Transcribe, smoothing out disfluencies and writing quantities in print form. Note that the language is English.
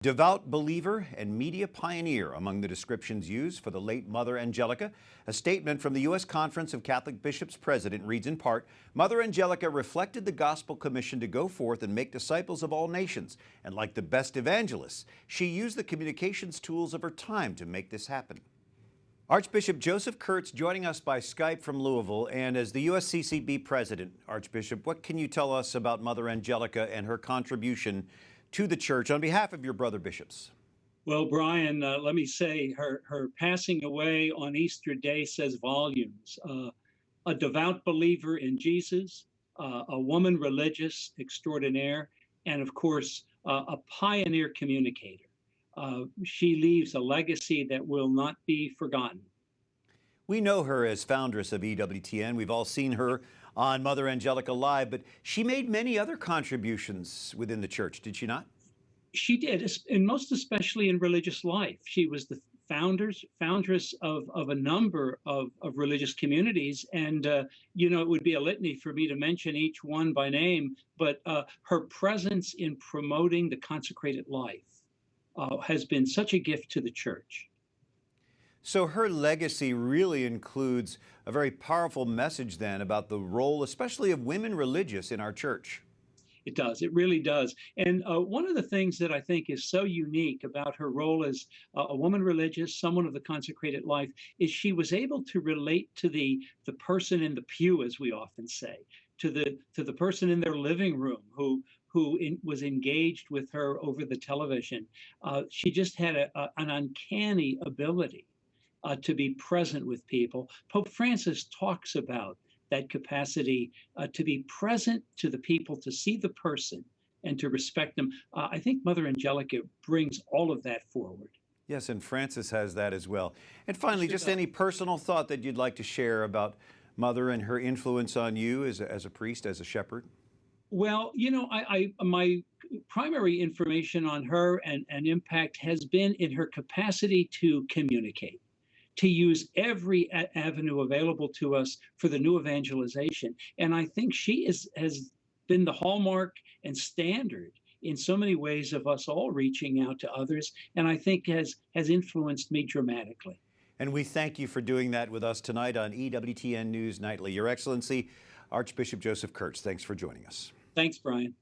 Devout believer and media pioneer among the descriptions used for the late Mother Angelica. A statement from the U.S. Conference of Catholic Bishops president reads in part, Mother Angelica reflected the gospel commission to go forth and make disciples of all nations. And like the best evangelists, she used the communications tools of her time to make this happen. Archbishop Joseph Kurtz joining us by Skype from Louisville. And as the USCCB president, Archbishop, what can you tell us about Mother Angelica and her contribution to the church on behalf of your brother bishops? Well, Brian, let me say her passing away on Easter Day says volumes. A devout believer in Jesus, a woman religious extraordinaire, and of course, a pioneer communicator. She leaves a legacy that will not be forgotten. We know her as foundress of EWTN. We've all seen her on Mother Angelica Live, but she made many other contributions within the church, did she not? She did, and most especially in religious life. She was the foundress of a number of religious communities. And, it would be a litany for me to mention each one by name, but her presence in promoting the consecrated life has been such a gift to the church. So her legacy really includes a very powerful message then about the role, especially of women religious in our church. It does. It really does. And one of the things that I think is so unique about her role as a woman religious, someone of the consecrated life, is she was able to relate to the person in the pew, as we often say, to the person in their living room who was engaged with her over the television. She just had an uncanny ability to be present with people. Pope Francis talks about that capacity to be present to the people, to see the person and to respect them. I think Mother Angelica brings all of that forward. Yes, and Francis has that as well. And finally, just any personal thought that you'd like to share about Mother and her influence on you as a priest, as a shepherd? Well, my primary information on her and impact has been in her capacity to communicate, to use every avenue available to us for the new evangelization. And I think she has been the hallmark and standard in so many ways of us all reaching out to others, and I think has influenced me dramatically. And we thank you for doing that with us tonight on EWTN News Nightly. Your Excellency, Archbishop Joseph Kurtz, thanks for joining us. Thanks, Brian.